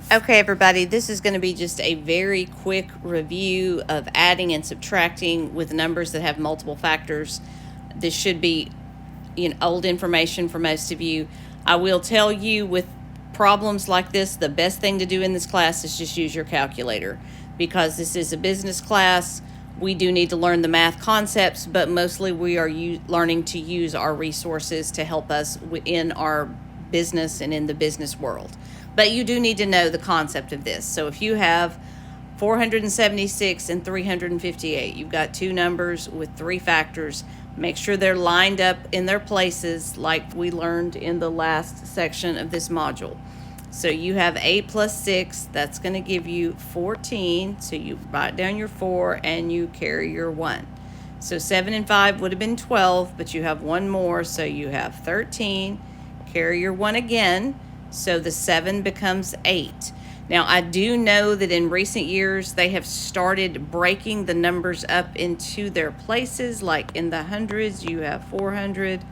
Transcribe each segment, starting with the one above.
Okay, everybody, this is going to be just a very quick review of adding and subtracting with numbers that have multiple factors. This should be old information for most of you. I will tell you, with problems like this, the best thing to do in this class is just use your calculator, because this is a business class. We do need to learn the math concepts, but mostly we are learning to use our resources to help us in our business and in the business world. But you do need to know the concept of this. So if you have 476 and 358, you've got two numbers with three factors. Make sure they're lined up in their places like we learned in the last section of this module. So you have 8 plus 6, that's going to give you 14. So you write down your 4 and you carry your 1. So 7 and 5 would have been 12, but you have one more, so you have 13. Carry your 1 again, so the 7 becomes 8. Now, I do know that in recent years they have started breaking the numbers up into their places. Like in the hundreds, you have 400,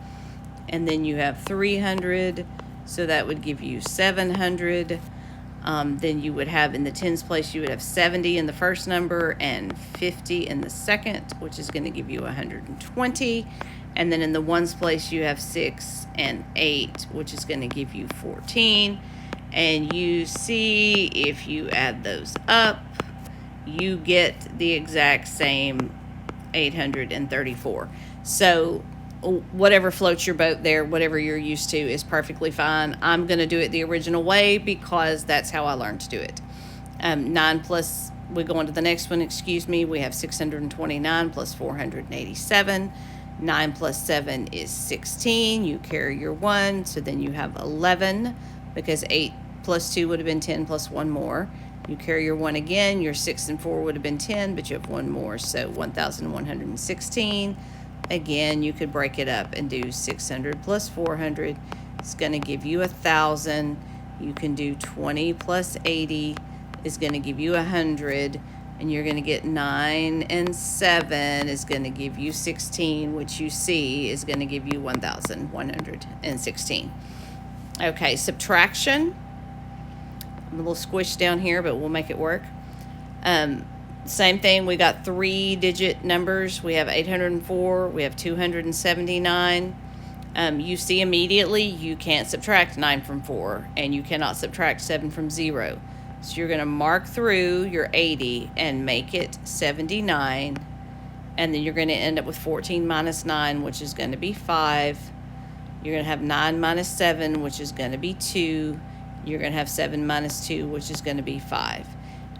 and then you have 300, so that would give you 700. Then you would have, in the tens place, you would have 70 in the first number and 50 in the second, which is going to give you 120. And then in the ones place, you have 6 and 8, which is going to give you 14. And you see, if you add those up, you get the exact same 834. So whatever floats your boat there, whatever you're used to, is perfectly fine. I'm going to do it the original way because that's how I learned to do it. 9 plus, we go on to the next one, we have 629 plus 487. 9 plus 7 is 16. You carry your 1, so then you have 11, because 8 plus 2 would have been 10 plus 1 more. You carry your 1 again. Your 6 and 4 would have been 10, but you have 1 more, so 1,116. Again, you could break it up and do 600 plus 400. It's going to give you 1,000. You can do 20 plus 80 is going to give you 100. And you're going to get 9 and 7 is going to give you 16, which you see is going to give you 1,116. Okay, subtraction. I'm a little squished down here, but we'll make it work. Same thing, we got 3-digit numbers. We have 804, we have 279. You see immediately you can't subtract 9 from 4, and you cannot subtract 7 from 0. So you're going to mark through your 80 and make it 79. And then you're going to end up with 14 minus 9, which is going to be 5. You're going to have 9 minus 7, which is going to be 2. You're going to have 7 minus 2, which is going to be 5.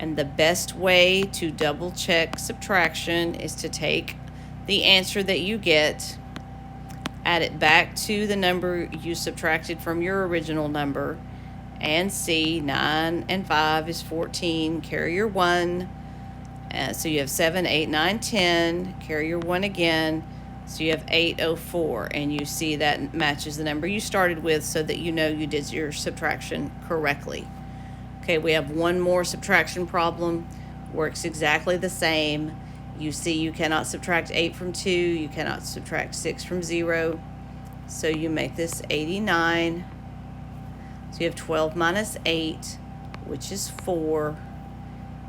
And the best way to double check subtraction is to take the answer that you get, add it back to the number you subtracted from your original number, and see 9 and 5 is 14. Carry your 1. So you have 7, 8, 9, 10. Carry your 1 again. So you have 804. And you see that matches the number you started with, so that you know you did your subtraction correctly. Okay, we have one more subtraction problem. Works exactly the same. You see you cannot subtract 8 from 2. You cannot subtract 6 from 0. So you make this 89. So you have 12 minus 8, which is 4.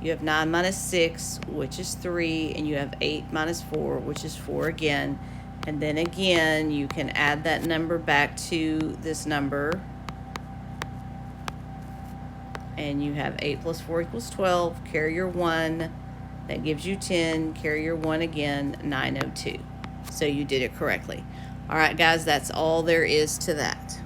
You have 9 minus 6, which is 3. And you have 8 minus 4, which is 4 again. And then again, you can add that number back to this number. And you have 8 plus 4 equals 12. Carry your 1. That gives you 10. Carry your 1 again, 902. So you did it correctly. All right, guys, that's all there is to that.